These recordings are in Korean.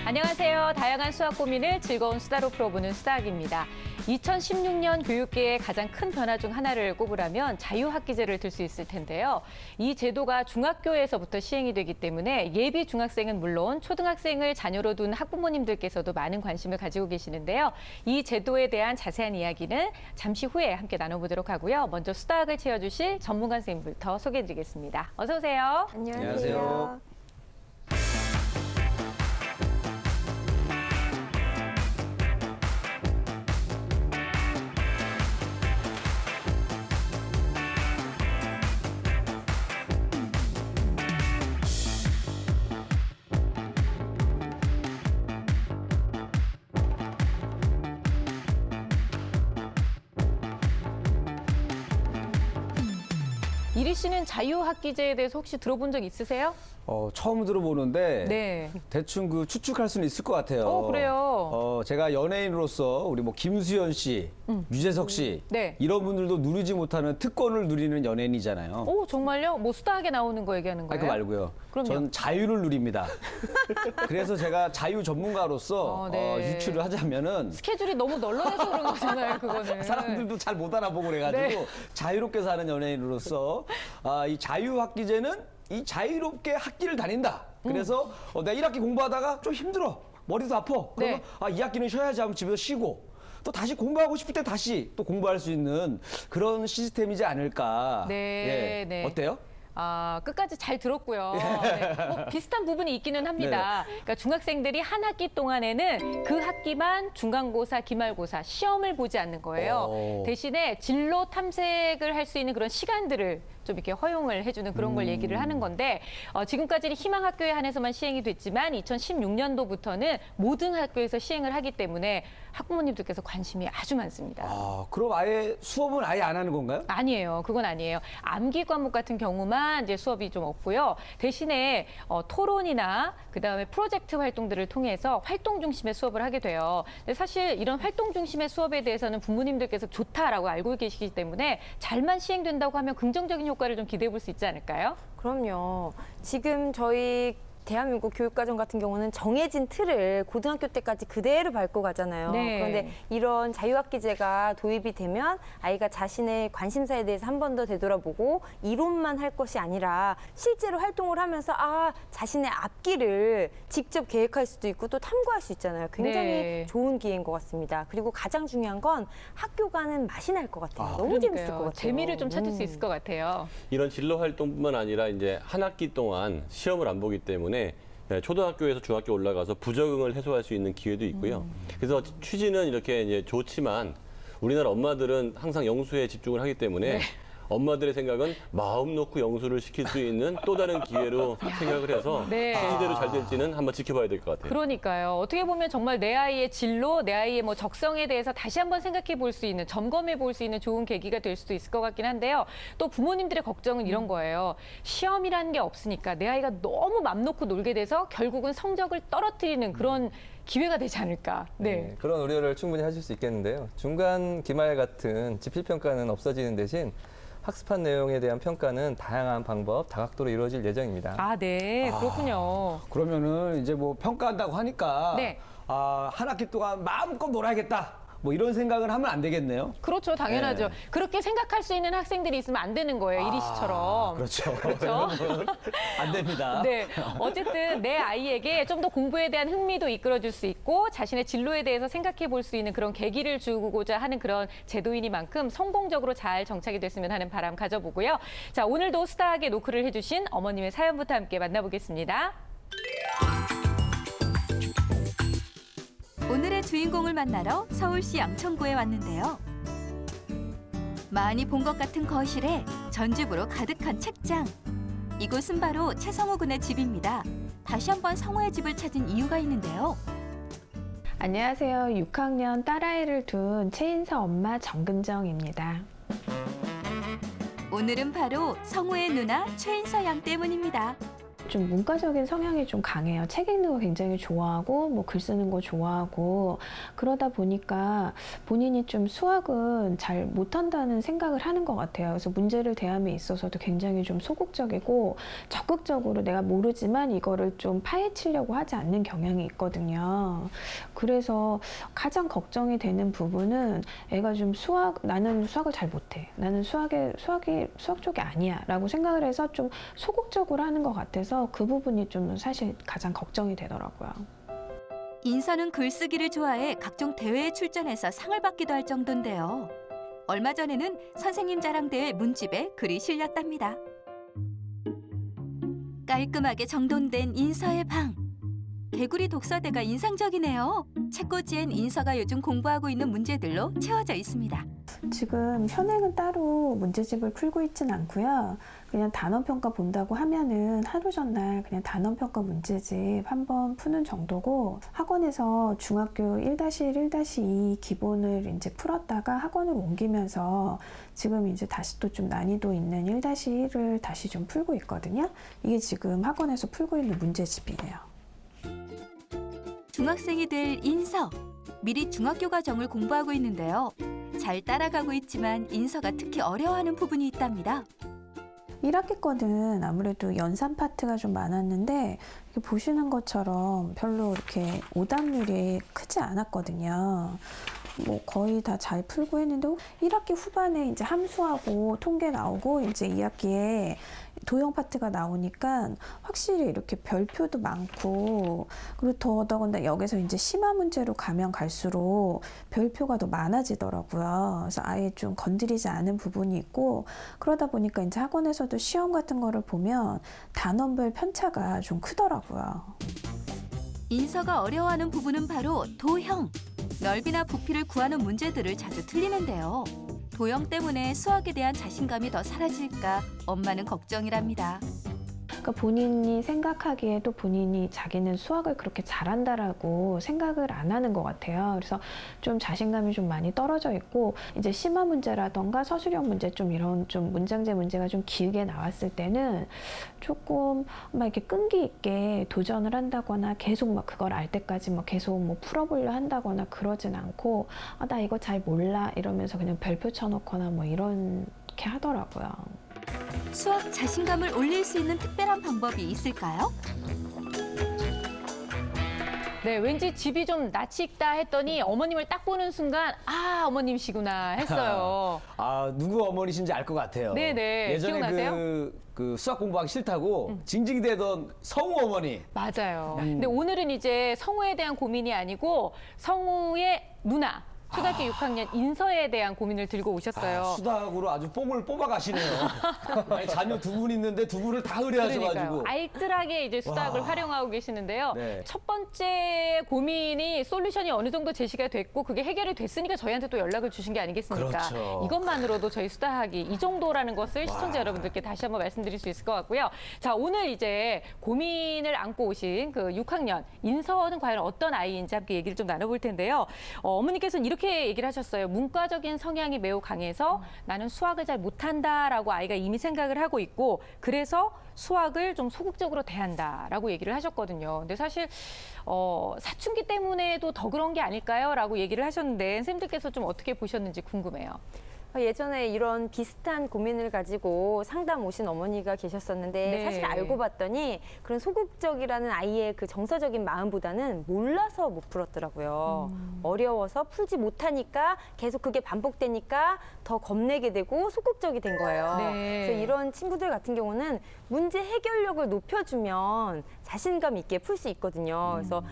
안녕하세요. 다양한 수학 고민을 즐거운 수다로 풀어보는 수다학입니다. 2016년 교육계의 가장 큰 변화 중 하나를 꼽으라면 자유학기제를 들 수 있을 텐데요. 이 제도가 중학교에서부터 시행이 되기 때문에 예비 중학생은 물론 초등학생을 자녀로 둔 학부모님들께서도 많은 관심을 가지고 계시는데요. 이 제도에 대한 자세한 이야기는 잠시 후에 함께 나눠보도록 하고요. 먼저 수다학을 채워주실 전문가 선생님부터 소개해드리겠습니다. 어서 오세요. 안녕하세요. 이리 씨는 자유학기제에 대해서 혹시 들어본 적 있으세요? 처음 들어보는데 네. 대충 추측할 수는 있을 것 같아요. 그래요? 제가 연예인으로서 우리 뭐 김수현 씨, 유재석 씨 네. 이런 분들도 누리지 못하는 특권을 누리는 연예인이잖아요. 오, 정말요? 뭐 수다하게 나오는 거 얘기하는 거예요? 그거 말고요. 그럼요. 전 자유를 누립니다. 그래서 제가 자유 전문가로서 네. 유추를 하자면은 스케줄이 너무 널널해서 그런 거잖아요, 그거는. 사람들도 잘 못 알아보고 그래가지고 네. 자유롭게 사는 연예인으로서 이 자유학기제는 이 자유롭게 학기를 다닌다. 그래서 내가 1학기 공부하다가 좀 힘들어. 머리도 아파. 그러면 네. 2학기는 쉬어야지 하면 집에서 쉬고 또 다시 공부하고 싶을 때 다시 또 공부할 수 있는 그런 시스템이지 않을까. 네, 예. 네. 어때요? 끝까지 잘 들었고요. 네. 뭐 비슷한 부분이 있기는 합니다. 그러니까 중학생들이 한 학기 동안에는 그 학기만 중간고사, 기말고사 시험을 보지 않는 거예요. 오. 대신에 진로 탐색을 할 수 있는 그런 시간들을 좀 이렇게 허용을 해주는 그런 걸 얘기를 하는 건데 지금까지는 희망학교에 한해서만 시행이 됐지만 2016년도부터는 모든 학교에서 시행을 하기 때문에 학부모님들께서 관심이 아주 많습니다. 그럼 아예 수업은 아예 안 하는 건가요? 아니에요. 그건 아니에요. 암기 과목 같은 경우만 이제 수업이 좀 없고요. 대신에 토론이나 그다음에 프로젝트 활동들을 통해서 활동 중심의 수업을 하게 돼요. 근데 사실 이런 활동 중심의 수업에 대해서는 부모님들께서 좋다라고 알고 계시기 때문에 잘만 시행된다고 하면 긍정적인 효과를 좀 기대해 볼 수 있지 않을까요? 그럼요. 지금 저희 대한민국 교육과정 같은 경우는 정해진 틀을 고등학교 때까지 그대로 밟고 가잖아요. 네. 그런데 이런 자유학기제가 도입이 되면 아이가 자신의 관심사에 대해서 한 번 더 되돌아보고 이론만 할 것이 아니라 실제로 활동을 하면서 자신의 앞길을 직접 계획할 수도 있고 또 탐구할 수 있잖아요. 굉장히 네. 좋은 기회인 것 같습니다. 그리고 가장 중요한 건 학교 가는 맛이 날 것 같아요. 너무 그러니까요. 재밌을 것 같아요. 재미를 좀 찾을 수 있을 것 같아요. 이런 진로 활동뿐만 아니라 이제 한 학기 동안 시험을 안 보기 때문에 초등학교에서 중학교 올라가서 부적응을 해소할 수 있는 기회도 있고요. 그래서 취지는 이렇게 이제 좋지만 우리나라 엄마들은 항상 영수에 집중을 하기 때문에 엄마들의 생각은 마음 놓고 영수를 시킬 수 있는 또 다른 기회로 생각을 해서 네. 취지대로 잘 될지는 한번 지켜봐야 될 것 같아요. 그러니까요. 어떻게 보면 정말 내 아이의 진로, 내 아이의 뭐 적성에 대해서 다시 한번 생각해 볼 수 있는, 점검해 볼 수 있는 좋은 계기가 될 수도 있을 것 같긴 한데요. 또 부모님들의 걱정은 이런 거예요. 시험이라는 게 없으니까 내 아이가 너무 맘 놓고 놀게 돼서 결국은 성적을 떨어뜨리는 그런 기회가 되지 않을까. 네. 그런 우려를 충분히 하실 수 있겠는데요. 중간 기말 같은 지필평가는 없어지는 대신 학습한 내용에 대한 평가는 다양한 방법, 다각도로 이루어질 예정입니다. 네. 그렇군요. 그러면은 이제 뭐 평가한다고 하니까 네. 한 학기 동안 마음껏 놀아야겠다. 뭐 이런 생각은 하면 안 되겠네요. 그렇죠. 당연하죠. 네. 그렇게 생각할 수 있는 학생들이 있으면 안 되는 거예요. 이리 씨처럼. 그렇죠. 그렇죠? 안 됩니다. 네. 어쨌든 내 아이에게 좀 더 공부에 대한 흥미도 이끌어줄 수 있고 자신의 진로에 대해서 생각해 볼 수 있는 그런 계기를 주고자 하는 그런 제도이니만큼 성공적으로 잘 정착이 됐으면 하는 바람 가져보고요. 자, 오늘도 수다하게 노크를 해주신 어머님의 사연부터 함께 만나보겠습니다. 오늘의 주인공을 만나러 서울시 양천구에 왔는데요. 많이 본 것 같은 거실에 전집으로 가득한 책장. 이곳은 바로 최성우 군의 집입니다. 다시 한번 성우의 집을 찾은 이유가 있는데요. 안녕하세요. 6학년 딸아이를 둔 최인서 엄마 정근정입니다. 오늘은 바로 성우의 누나 최인서 양 때문입니다. 좀 문과적인 성향이 좀 강해요. 책 읽는 거 굉장히 좋아하고 뭐 글 쓰는 거 좋아하고 그러다 보니까 본인이 좀 수학은 잘 못한다는 생각을 하는 것 같아요. 그래서 문제를 대함에 있어서도 굉장히 좀 소극적이고 적극적으로 내가 모르지만 이거를 좀 파헤치려고 하지 않는 경향이 있거든요. 그래서 가장 걱정이 되는 부분은 애가 좀 나는 수학을 잘 못해. 나는 수학 쪽이 아니야. 라고 생각을 해서 좀 소극적으로 하는 것 같아서 그 부분이 좀 사실 가장 걱정이 되더라고요. 인서는 글쓰기를 좋아해 각종 대회에 출전해서 상을 받기도 할 정도인데요. 얼마 전에는 선생님 자랑대회 문집에 글이 실렸답니다. 깔끔하게 정돈된 인서의 방. 개구리 독서대가 인상적이네요. 책꽂이엔 인서가 요즘 공부하고 있는 문제들로 채워져 있습니다. 지금 현행은 따로 문제집을 풀고 있진 않고요. 그냥 단원평가 본다고 하면은 하루 전날 그냥 단원평가 문제집 한번 푸는 정도고 학원에서 중학교 1-1, 1-2 기본을 이제 풀었다가 학원을 옮기면서 지금 이제 다시 또 좀 난이도 있는 1-1을 다시 좀 풀고 있거든요. 이게 지금 학원에서 풀고 있는 문제집이에요. 중학생이 될 인서. 미리 중학교 과정을 공부하고 있는데요. 잘 따라가고 있지만 인서가 특히 어려워하는 부분이 있답니다. 1학기 거는 아무래도 연산 파트가 좀 많았는데 이렇게 보시는 것처럼 별로 이렇게 오답률이 크지 않았거든요. 뭐 거의 다 잘 풀고 했는데 1학기 후반에 이제 함수하고 통계 나오고 이제 2학기에 도형 파트가 나오니까 확실히 이렇게 별표도 많고 그리고 더더군다나 여기서 이제 심화 문제로 가면 갈수록 별표가 더 많아지더라고요. 그래서 아예 좀 건드리지 않은 부분이 있고 그러다 보니까 이제 학원에서도 시험 같은 거를 보면 단원별 편차가 좀 크더라고요. 인서가 어려워하는 부분은 바로 도형. 넓이나 부피를 구하는 문제들을 자주 틀리는데요. 도형 때문에 수학에 대한 자신감이 더 사라질까 엄마는 걱정이랍니다. 그러니까 본인이 생각하기에도 본인이 자기는 수학을 그렇게 잘한다라고 생각을 안 하는 것 같아요. 그래서 좀 자신감이 좀 많이 떨어져 있고 이제 심화 문제라던가 서술형 문제 좀 이런 좀 문장제 문제가 좀 길게 나왔을 때는 조금 막 이렇게 끈기 있게 도전을 한다거나 계속 막 그걸 알 때까지 막 계속 뭐 풀어보려 한다거나 그러진 않고 나 이거 잘 몰라 이러면서 그냥 별표 쳐놓거나 뭐 이렇게 하더라고요. 수학 자신감을 올릴 수 있는 특별한 방법이 있을까요? 네, 왠지 집이 좀 낯이 익다 했더니 어머님을 딱 보는 순간 아, 어머님이시구나 했어요. 아, 누구 어머니신지 알 것 같아요. 네네, 예전에 기억나세요? 그 수학 공부하기 싫다고 징징대던 성우 어머니. 맞아요. 근데 오늘은 이제 성우에 대한 고민이 아니고 성우의 누나, 초등학교 6학년 인서에 대한 고민을 들고 오셨어요. 수학으로 아주 뽕을 뽑아가시네요. 아니, 자녀 두 분 있는데 두 분을 다 의뢰하셔가지고. 그러니까요. 알뜰하게 이제 수학을 활용하고 계시는데요. 네. 첫 번째 고민이 솔루션이 어느 정도 제시가 됐고 그게 해결이 됐으니까 저희한테 또 연락을 주신 게 아니겠습니까? 그렇죠. 이것만으로도 저희 수다하기 이 정도라는 것을 시청자 여러분들께 다시 한번 말씀드릴 수 있을 것 같고요. 자, 오늘 이제 고민을 안고 오신 그 6학년 인서는 과연 어떤 아이인지 함께 얘기를 좀 나눠볼 텐데요. 어머니께서는 이렇게 얘기를 하셨어요. 문과적인 성향이 매우 강해서 나는 수학을 잘 못한다라고 아이가 이미 생각을 하고 있고 그래서 수학을 좀 소극적으로 대한다라고 얘기를 하셨거든요. 근데 사실 사춘기 때문에도 더 그런 게 아닐까요? 라고 얘기를 하셨는데 선생님들께서 좀 어떻게 보셨는지 궁금해요. 예전에 이런 비슷한 고민을 가지고 상담 오신 어머니가 계셨었는데 네. 사실 알고 봤더니 그런 소극적이라는 아이의 그 정서적인 마음보다는 몰라서 못 풀었더라고요. 어려워서 풀지 못하니까 계속 그게 반복되니까 더 겁내게 되고 소극적이 된 거예요. 네. 그래서 이런 친구들 같은 경우는 문제 해결력을 높여주면 자신감 있게 풀 수 있거든요. 그래서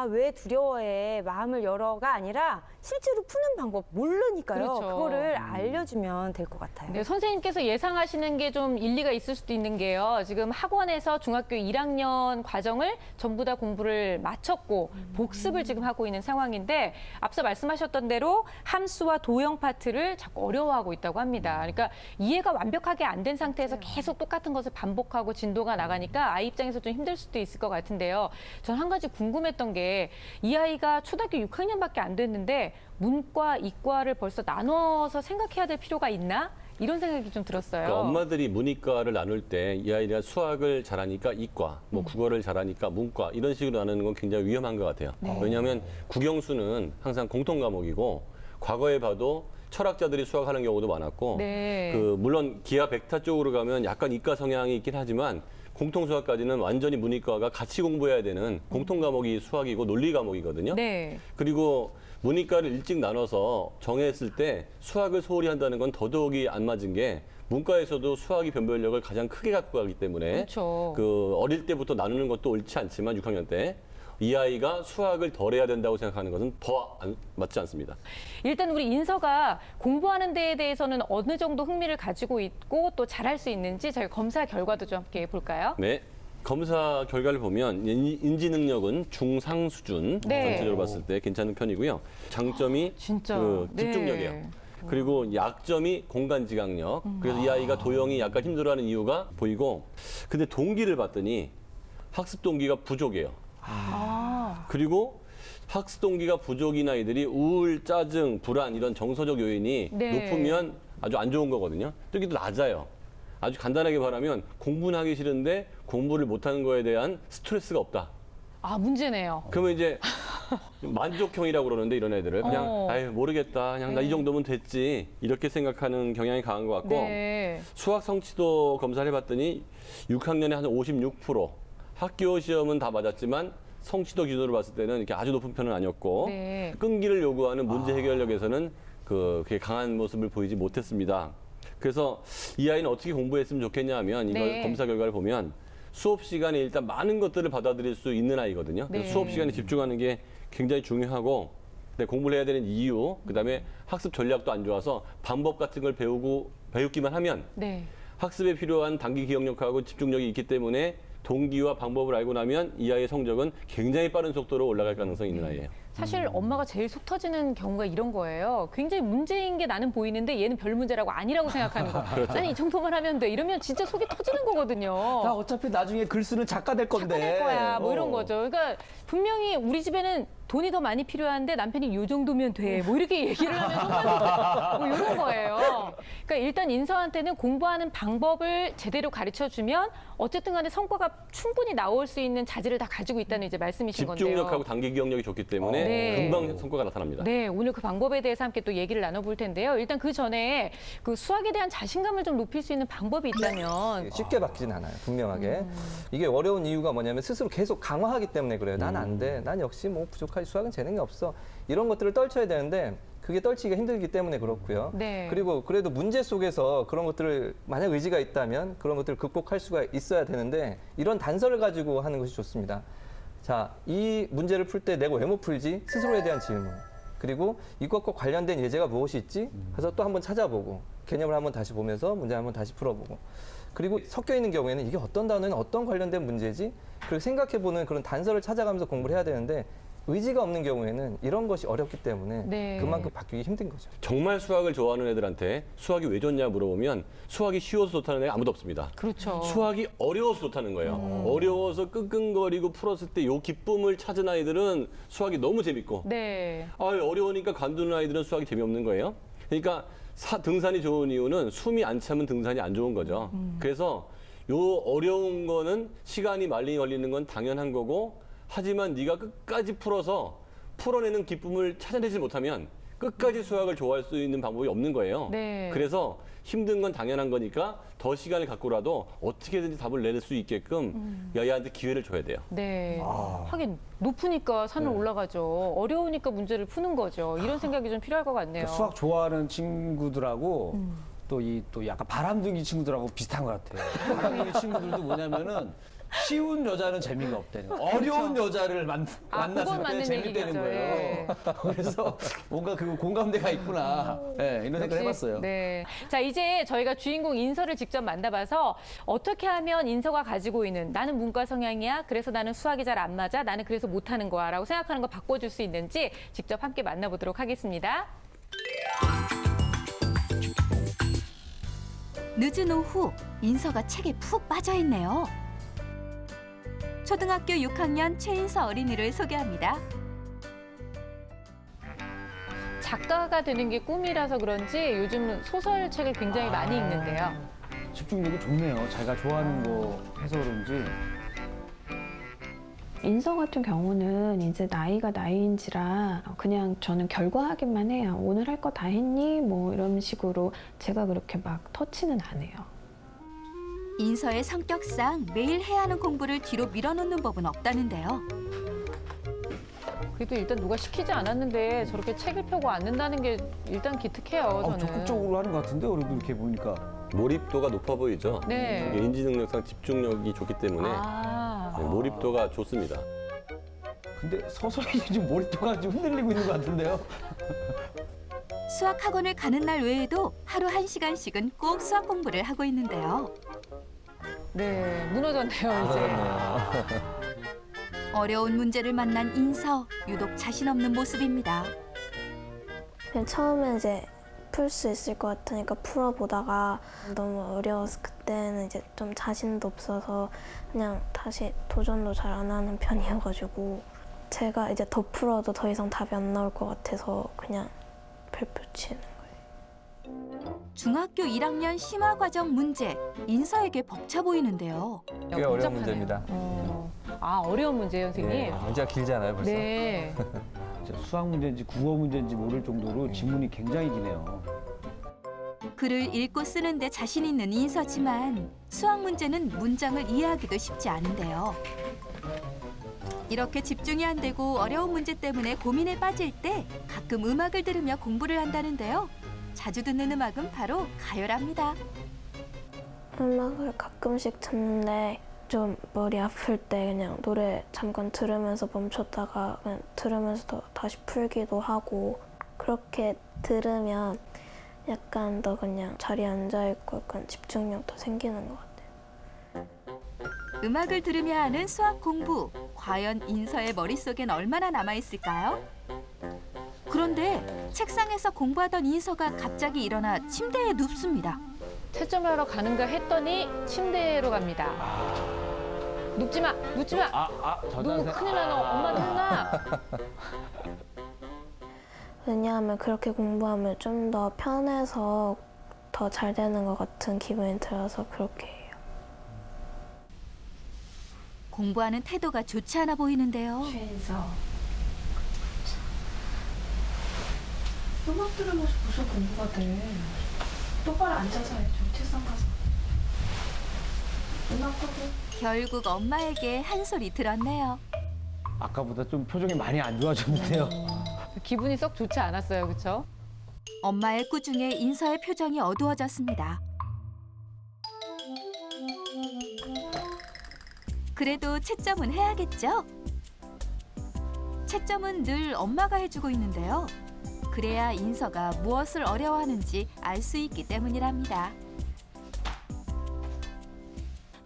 왜 두려워해 마음을 열어가 아니라 실제로 푸는 방법 모르니까요. 그렇죠. 그거를 알려주면 될 것 같아요. 네, 선생님께서 예상하시는 게 좀 일리가 있을 수도 있는 게요. 지금 학원에서 중학교 1학년 과정을 전부 다 공부를 마쳤고 복습을 지금 하고 있는 상황인데 앞서 말씀하셨던 대로 함수와 도형 파트를 자꾸 어려워하고 있다고 합니다. 그러니까 이해가 완벽하게 안 된 상태에서 계속 똑같은 것을 반복하고 진도가 나가니까 아이 입장에서 좀 힘들 수도 있을 것 같은데요. 전 한 가지 궁금했던 게 이 아이가 초등학교 6학년밖에 안 됐는데 문과, 이과를 벌써 나눠서 생각해야 될 필요가 있나? 이런 생각이 좀 들었어요. 그러니까 엄마들이 문이과를 나눌 때 이 아이가 수학을 잘하니까 이과, 뭐 국어를 잘하니까 문과 이런 식으로 나누는 건 굉장히 위험한 것 같아요. 왜냐하면 국영수는 항상 공통 과목이고 과거에 봐도 철학자들이 수학하는 경우도 많았고 네. 물론 기하 백타 쪽으로 가면 약간 이과 성향이 있긴 하지만 공통 수학까지는 완전히 문이과가 같이 공부해야 되는 공통 과목이 수학이고 논리 과목이거든요. 네. 그리고 문이과를 일찍 나눠서 정했을 때 수학을 소홀히 한다는 건 더더욱이 안 맞은 게 문과에서도 수학이 변별력을 가장 크게 갖고 가기 때문에 그렇죠. 어릴 때부터 나누는 것도 옳지 않지만 6학년 때 이 아이가 수학을 덜 해야 된다고 생각하는 것은 더 맞지 않습니다. 일단 우리 인서가 공부하는 데에 대해서는 어느 정도 흥미를 가지고 있고 또 잘할 수 있는지 저희 검사 결과도 좀 함께 볼까요? 네. 검사 결과를 보면 인지 능력은 중상 수준 네. 전체적으로 봤을 때 괜찮은 편이고요. 장점이 진짜. 집중력이에요. 네. 그리고 약점이 공간 지각력. 그래서 이 아이가 도형이 약간 힘들어하는 이유가 보이고, 근데 동기를 봤더니 학습 동기가 부족해요. 그리고 학습 동기가 부족인 아이들이 우울, 짜증, 불안 이런 정서적 요인이 네. 높으면 아주 안 좋은 거거든요. 여기도 낮아요. 아주 간단하게 말하면 공부는 하기 싫은데 공부를 못하는 거에 대한 스트레스가 없다. 아, 문제네요. 그러면 이제 만족형이라고 그러는데 이런 애들을 그냥 아유 모르겠다. 그냥 나 이 정도면 됐지. 이렇게 생각하는 경향이 강한 것 같고 네. 수학 성취도 검사를 해봤더니 6학년에 한 56%. 학교 시험은 다 맞았지만 성취도 기준으로 봤을 때는 이렇게 아주 높은 편은 아니었고 네. 끈기를 요구하는 문제 해결력에서는 그렇게 강한 모습을 보이지 못했습니다. 그래서 이 아이는 어떻게 공부했으면 좋겠냐 하면 이걸 네. 검사 결과를 보면 수업 시간에 일단 많은 것들을 받아들일 수 있는 아이거든요. 그래서 네. 수업 시간에 집중하는 게 굉장히 중요하고 공부를 해야 되는 이유, 그다음에 학습 전략도 안 좋아서 방법 같은 걸 배우기만 하면 네. 학습에 필요한 단기 기억력하고 집중력이 있기 때문에 동기와 방법을 알고 나면 이 아이의 성적은 굉장히 빠른 속도로 올라갈 가능성이 있는 아이예요. 사실 엄마가 제일 속 터지는 경우가 이런 거예요. 굉장히 문제인 게 나는 보이는데 얘는 별 문제라고 아니라고 생각하는 거. 아니 이 정도만 하면 돼. 이러면 진짜 속이 터지는 거거든요. 나 어차피 나중에 글 쓰는 작가 될 건데. 작가 될 거야. 뭐 이런 어. 거죠. 그러니까 분명히 우리 집에는 돈이 더 많이 필요한데 남편이 요 정도면 돼. 뭐 이렇게 얘기를 하면 속만 뭐 이런 거예요. 그러니까 일단 인서한테는 공부하는 방법을 제대로 가르쳐주면 어쨌든 간에 성과가 충분히 나올 수 있는 자질을 다 가지고 있다는 이제 말씀이신 건데요. 집중력하고 단기 기억력이 좋기 때문에 네. 금방 성과가 나타납니다. 네, 오늘 그 방법에 대해서 함께 또 얘기를 나눠볼 텐데요. 일단 그 전에 그 수학에 대한 자신감을 좀 높일 수 있는 방법이 있다면 쉽게 바뀌진 않아요, 분명하게. 이게 어려운 이유가 뭐냐면 스스로 계속 강화하기 때문에 그래요. 난 안 돼. 난 역시 뭐 부족하지. 수학은 재능이 없어. 이런 것들을 떨쳐야 되는데 그게 떨치기가 힘들기 때문에 그렇고요. 네. 그리고 그래도 문제 속에서 그런 것들을 만약 의지가 있다면 그런 것들을 극복할 수가 있어야 되는데 이런 단서를 가지고 하는 것이 좋습니다. 자, 이 문제를 풀 때 내가 왜 못 풀지? 스스로에 대한 질문. 그리고 이것과 관련된 예제가 무엇이 있지? 해서 또 한번 찾아보고 개념을 한번 다시 보면서 문제 한번 다시 풀어보고 그리고 섞여 있는 경우에는 이게 어떤 단어는 어떤 관련된 문제지? 그리고 생각해보는 그런 단서를 찾아가면서 공부를 해야 되는데 의지가 없는 경우에는 이런 것이 어렵기 때문에 네. 그만큼 바뀌기 힘든 거죠. 정말 수학을 좋아하는 애들한테 수학이 왜 좋냐 물어보면 수학이 쉬워서 좋다는 애가 아무도 없습니다. 그렇죠. 수학이 어려워서 좋다는 거예요. 어려워서 끙끙거리고 풀었을 때 요 기쁨을 찾은 아이들은 수학이 너무 재밌고 네. 어려우니까 관두는 아이들은 수학이 재미없는 거예요. 그러니까 등산이 좋은 이유는 숨이 안 차면 등산이 안 좋은 거죠. 그래서 요 어려운 거는 시간이 많이 걸리는 건 당연한 거고 하지만 네가 끝까지 풀어서 풀어내는 기쁨을 찾아내지 못하면 끝까지 수학을 좋아할 수 있는 방법이 없는 거예요. 네. 그래서 힘든 건 당연한 거니까 더 시간을 갖고라도 어떻게든지 답을 내릴 수 있게끔 여야한테 기회를 줘야 돼요. 네. 하긴 높으니까 산을 올라가죠. 어려우니까 문제를 푸는 거죠. 이런 생각이 좀 필요할 것 같네요. 그러니까 수학 좋아하는 친구들하고 또 약간 바람둥이 친구들하고 비슷한 것 같아요. 바람둥이 친구들도 뭐냐면은 쉬운 여자는 재미가 없다는 거예요. 어려운 여자를 그건 만났을 때 맞는 재밌다는 얘기겠죠. 거예요. 그래서 뭔가 그 공감대가 있구나. 네, 이런 생각을 해봤어요. 네. 자, 이제 저희가 주인공 인서를 직접 만나봐서 어떻게 하면 인서가 가지고 있는 나는 문과 성향이야. 그래서 나는 수학이 잘 안 맞아. 나는 그래서 못하는 거야. 라고 생각하는 거 바꿔줄 수 있는지 직접 함께 만나보도록 하겠습니다. 늦은 오후 인서가 책에 푹 빠져있네요. 초등학교 6학년 최인서 어린이를 소개합니다. 작가가 되는 게 꿈이라서 그런지 요즘 소설책을 굉장히 많이 읽는데요. 집중력이 좋네요. 자기가 좋아하는 거 해서 그런지. 인서 같은 경우는 이제 나이가 나이인지라 그냥 저는 결과 확인만 해요. 오늘 할 거 다 했니? 뭐 이런 식으로 제가 그렇게 막 터치는 안 해요. 인서의 성격상 매일 해야 하는 공부를 뒤로 밀어놓는 법은 없다는데요. 그래도 일단 누가 시키지 않았는데 저렇게 책을 펴고 앉는다는 게 일단 기특해요, 저는. 적극적으로 하는 것 같은데, 그래도 이렇게 보니까. 몰입도가 높아 보이죠? 네. 이게 인지 능력상 집중력이 좋기 때문에 네, 몰입도가 좋습니다. 근데 서서히 지금 몰입도가 좀 흔들리고 있는 것 같은데요? 수학 학원을 가는 날 외에도 하루 1시간씩은 꼭 수학 공부를 하고 있는데요. 네, 무너졌네요, 이제. 어려운 문제를 만난 인서, 유독 자신 없는 모습입니다. 그냥 처음에 이제 풀 수 있을 것 같으니까 풀어보다가 너무 어려워서 그때는 이제 좀 자신도 없어서 그냥 다시 도전도 잘 안 하는 편이어가지고 제가 이제 더 풀어도 더 이상 답이 안 나올 것 같아서 그냥 별표 치는 거예요. 중학교 1학년 심화과정 문제, 인서에게 벅차 보이는데요. 꽤 어려운 복잡하네요. 문제입니다. 아, 어려운 문제예요, 선생님? 예, 문제가 길잖아요, 벌써. 네. 진짜 수학 문제인지 국어 문제인지 모를 정도로 지문이 굉장히 기네요. 글을 읽고 쓰는데 자신 있는 인서지만 수학 문제는 문장을 이해하기도 쉽지 않은데요. 이렇게 집중이 안 되고 어려운 문제 때문에 고민에 빠질 때 가끔 음악을 들으며 공부를 한다는데요. 자주 듣는 음악은 바로 가요랍니다. 음악을 가끔씩 듣는데 좀 머리 아플 때 그냥 노래 잠깐 들으면서 멈췄다가 그냥 들으면서 다시 풀기도 하고 그렇게 들으면 약간 더 그냥 자리에 앉아있고 약간 집중력도 생기는 것 같아요. 음악을 들으며 하는 수학 공부. 과연 인서의 머릿속엔 얼마나 남아있을까요? 그런데 책상에서 공부하던 인서가 갑자기 일어나 침대에 눕습니다. 채점을 하러 가는가 했더니 침대로 갑니다. 눕지 마, 눕지 마. 누구 큰일 나너 엄마도 혼나. 왜냐하면 그렇게 공부하면 좀 더 편해서 더 잘 되는 것 같은 기분이 들어서 그렇게 해요. 공부하는 태도가 좋지 않아 보이는데요. 최인서. 음악 들으면서 무슨 공부가 돼. 똑바로 앉아서 해줘. 책상 가서. 음악 끄고. 결국 엄마에게 한 소리 들었네요. 아까보다 좀 표정이 많이 안 좋아졌는데요. 기분이 썩 좋지 않았어요, 그렇죠? 엄마의 꾸중에 인서의 표정이 어두워졌습니다. 그래도 채점은 해야겠죠? 채점은 늘 엄마가 해주고 있는데요. 그래야 인서가 무엇을 어려워하는지 알 수 있기 때문이랍니다.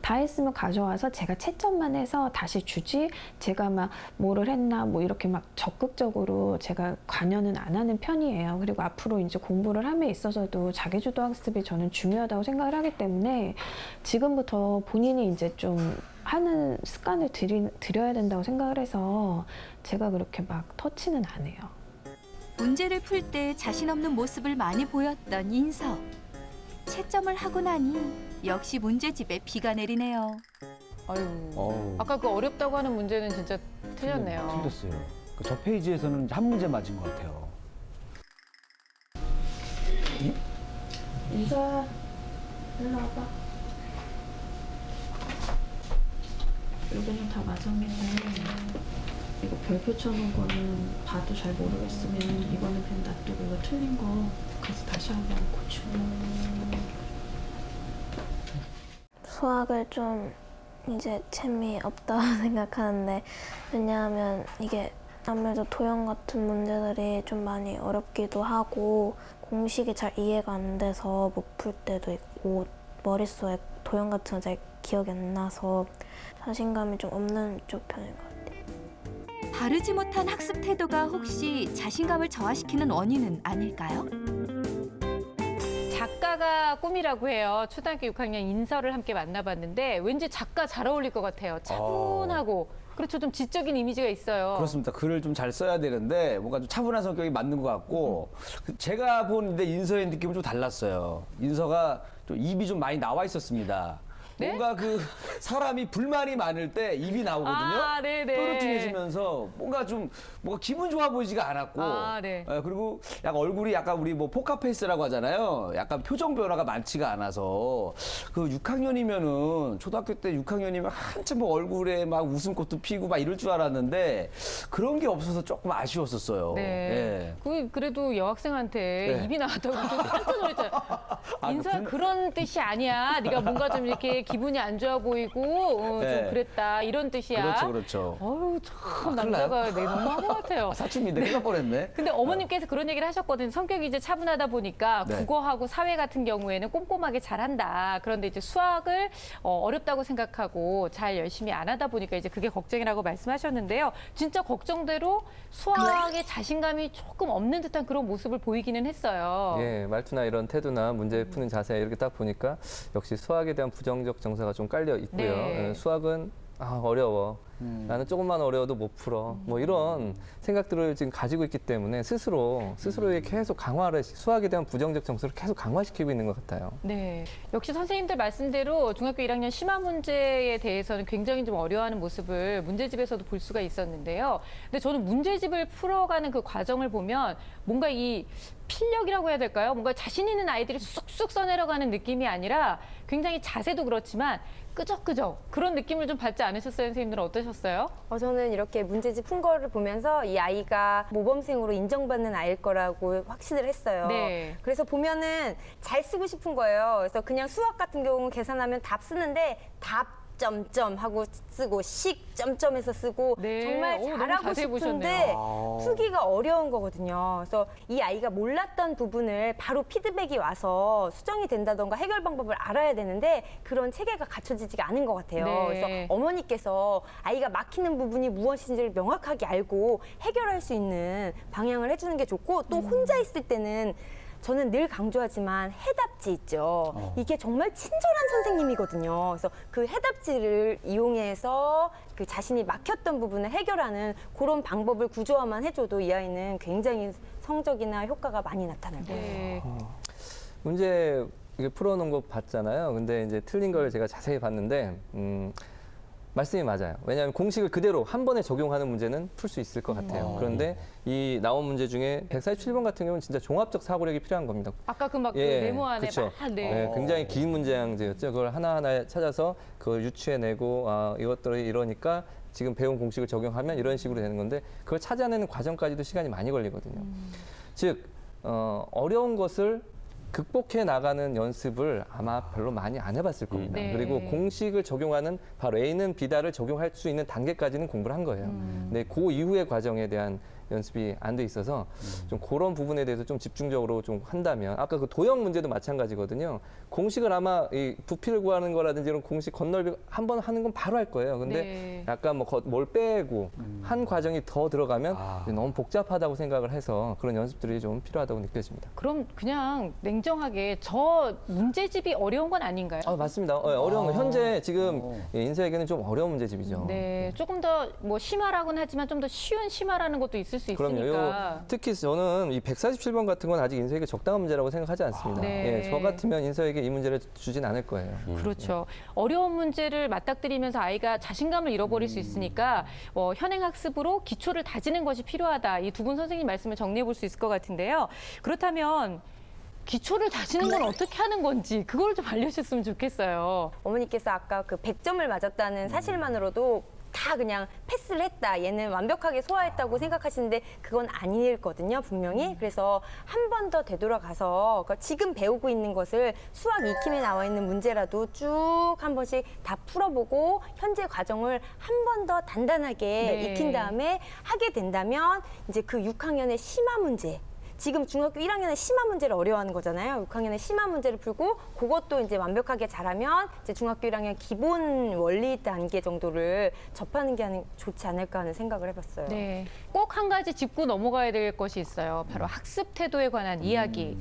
다 했으면 가져와서 제가 채점만 해서 다시 주지 제가 막 뭐를 했나 뭐 이렇게 막 적극적으로 제가 관여는 안 하는 편이에요. 그리고 앞으로 이제 공부를 함에 있어서도 자기주도 학습이 저는 중요하다고 생각을 하기 때문에 지금부터 본인이 이제 좀 하는 습관을 들여야 된다고 생각을 해서 제가 그렇게 막 터치는 안 해요. 문제를 풀 때 자신 없는 모습을 많이 보였던 인서. 채점을 하고 나니 역시 문제집에 비가 내리네요. 아유. 아까 그 어렵다고 하는 문제는 진짜 틀렸네요. 틀렸어요. 저 페이지에서는 한 문제 맞은 것 같아요. 인서야, 일로 와봐. 여기는 다 맞았는데 이거 별표 쳐놓은 거는 봐도 잘 모르겠으면 이거는 그냥 놔두고 이거 틀린 거 가서 다시 한번 고치고. 수학을 좀 이제 재미없다고 생각하는데 왜냐하면 이게 아무래도 도형 같은 문제들이 좀 많이 어렵기도 하고 공식이 잘 이해가 안 돼서 못 풀 때도 있고 머릿속에 도형 같은 거 잘 기억이 안 나서 자신감이 좀 없는 쪽 편인 것 같아요. 바르지 못한 학습 태도가 혹시 자신감을 저하시키는 원인은 아닐까요? 작가가 꿈이라고 해요. 초등학교 6학년 인서를 함께 만나봤는데 왠지 작가 잘 어울릴 것 같아요. 차분하고 그렇죠. 좀 지적인 이미지가 있어요. 그렇습니다. 글을 좀 잘 써야 되는데 뭔가 좀 차분한 성격이 맞는 것 같고 제가 보는데 인서의 느낌은 좀 달랐어요. 인서가 좀 입이 좀 많이 나와 있었습니다. 네? 뭔가 그 사람이 불만이 많을 때 입이 나오거든요. 아, 네네. 뾰루퉁해지면서 뭔가 기분 좋아 보이지가 않았고. 아, 네. 그리고 약간 얼굴이 약간 우리 뭐 포카페이스라고 하잖아요. 약간 표정 변화가 많지가 않아서 그 6학년이면은 초등학교 때 6학년이면 한참 뭐 얼굴에 막 웃음꽃도 피고 막 이럴 줄 알았는데 그런 게 없어서 조금 아쉬웠었어요. 네. 그래도 여학생한테 네. 입이 나왔다고 좀 깜짝 놀랐잖아요. 아, 인서야 그런 뜻이 아니야. 네가 뭔가 좀 이렇게 기분이 안 좋아 보이고 네. 좀 그랬다 이런 뜻이야. 그렇죠, 그렇죠. 어휴 참 큰일 남자가 너무한 것 같아요. 사춘기인데 큰일 날 뻔했네. 근데 어머님께서 그런 얘기를 하셨거든요. 성격이 이제 차분하다 보니까 네. 국어하고 사회 같은 경우에는 꼼꼼하게 잘한다. 그런데 이제 수학을 어렵다고 생각하고 잘 열심히 안 하다 보니까 이제 그게 걱정이라고 말씀하셨는데요. 진짜 걱정대로 수학에 자신감이 조금 없는 듯한 그런 모습을 보이기는 했어요. 예, 말투나 이런 태도나 문제 푸는 자세 이렇게 딱 보니까 역시 수학에 대한 부정적 정서가 좀 깔려 있고요. 네. 수학은 어려워. 나는 조금만 어려워도 못 풀어. 뭐 이런 생각들을 지금 가지고 있기 때문에 스스로에 계속 수학에 대한 부정적 정서를 계속 강화시키고 있는 것 같아요. 네. 역시 선생님들 말씀대로 중학교 1학년 심화 문제에 대해서는 굉장히 좀 어려워하는 모습을 문제집에서도 볼 수가 있었는데요. 근데 저는 문제집을 풀어가는 그 과정을 보면 뭔가 이 필력이라고 해야 될까요? 뭔가 자신 있는 아이들이 쑥쑥 써내려가는 느낌이 아니라 굉장히 자세도 그렇지만 끄적끄적 그런 느낌을 좀 받지 않으셨어요? 선생님들은 어떠셨어요? 저는 이렇게 문제집 푼 거를 보면서 이 아이가 모범생으로 인정받는 아이일 거라고 확신을 했어요. 네. 그래서 보면은 잘 쓰고 싶은 거예요. 그래서 그냥 수학 같은 경우는 계산하면 답 쓰는데 답 점점 하고 쓰고 식 점점해서 쓰고 네. 정말 너무 잘하고 자세히 싶은데 보셨네요. 풀기가 어려운 거거든요. 그래서 이 아이가 몰랐던 부분을 바로 피드백이 와서 수정이 된다던가 해결 방법을 알아야 되는데 그런 체계가 갖춰지지가 않은 것 같아요. 네. 그래서 어머니께서 아이가 막히는 부분이 무엇인지를 명확하게 알고 해결할 수 있는 방향을 해주는 게 좋고 또 혼자 있을 때는 저는 늘 강조하지만 해답지 있죠. 이게 정말 친절한 선생님이거든요. 그래서 그 해답지를 이용해서 그 자신이 막혔던 부분을 해결하는 그런 방법을 구조화만 해줘도 이 아이는 굉장히 성적이나 효과가 많이 나타날 거예요. 네. 문제 이게 풀어놓은 거 봤잖아요. 근데 이제 틀린 걸 제가 자세히 봤는데 말씀이 맞아요. 왜냐하면 공식을 그대로 한 번에 적용하는 문제는 풀 수 있을 것 같아요. 그런데 이 나온 문제 중에 147번 같은 경우는 진짜 종합적 사고력이 필요한 겁니다. 아까 그 막 예, 네모 안에 그쵸. 막 네, 굉장히 긴 문제양제였죠. 그걸 하나하나 찾아서 그걸 유추해내고 이것들이 이러니까 지금 배운 공식을 적용하면 이런 식으로 되는 건데 그걸 찾아내는 과정까지도 시간이 많이 걸리거든요. 즉 어려운 것을 극복해 나가는 연습을 아마 별로 많이 안 해봤을 겁니다. 네. 그리고 공식을 적용하는 바로 A는 B다를 적용할 수 있는 단계까지는 공부를 한 거예요. 근데 그 이후의 과정에 대한 연습이 안 돼 있어서 좀 그런 부분에 대해서 좀 집중적으로 좀 한다면 아까 그 도형 문제도 마찬가지거든요. 공식을 아마 이 부피를 구하는 거라든지 이런 공식 건널비 한 번 하는 건 바로 할 거예요. 근데 네. 약간 뭘 빼고 한 과정이 더 들어가면 너무 복잡하다고 생각을 해서 그런 연습들이 좀 필요하다고 느껴집니다. 그럼 그냥 냉정하게 저 문제집이 어려운 건 아닌가요? 맞습니다. 어려운 거. 현재 지금 인서에게는 좀 어려운 문제집이죠. 네, 조금 더 뭐 심화라고는 하지만 좀 더 쉬운 심화라는 것도 있을 수 그럼요. 있으니까. 특히 저는 이 147번 같은 건 아직 인서에게 적당한 문제라고 생각하지 않습니다. 네. 저 같으면 인서에게 이 문제를 주진 않을 거예요. 그렇죠. 어려운 문제를 맞닥뜨리면서 아이가 자신감을 잃어버릴 수 있으니까 현행 학습으로 기초를 다지는 것이 필요하다. 이 두 분 선생님 말씀을 정리해 볼 수 있을 것 같은데요. 그렇다면 기초를 다지는 건 어떻게 하는 건지 그걸 좀 알려주셨으면 좋겠어요. 어머니께서 아까 그 100점을 맞았다는 사실만으로도 다 그냥 패스를 했다. 얘는 완벽하게 소화했다고 생각하시는데 그건 아니거든요, 분명히. 그래서 한 번 더 되돌아가서 지금 배우고 있는 것을 수학 익힘에 나와 있는 문제라도 쭉 한 번씩 다 풀어보고 현재 과정을 한 번 더 단단하게 네. 익힌 다음에 하게 된다면 이제 그 6학년의 심화 문제 지금 중학교 1학년의 심화 문제를 어려워하는 거잖아요. 6학년의 심화 문제를 풀고 그것도 이제 완벽하게 잘하면 이제 중학교 1학년 기본 원리 단계 정도를 접하는 게 좋지 않을까 하는 생각을 해봤어요. 네, 꼭 한 가지 짚고 넘어가야 될 것이 있어요. 바로 학습 태도에 관한 이야기.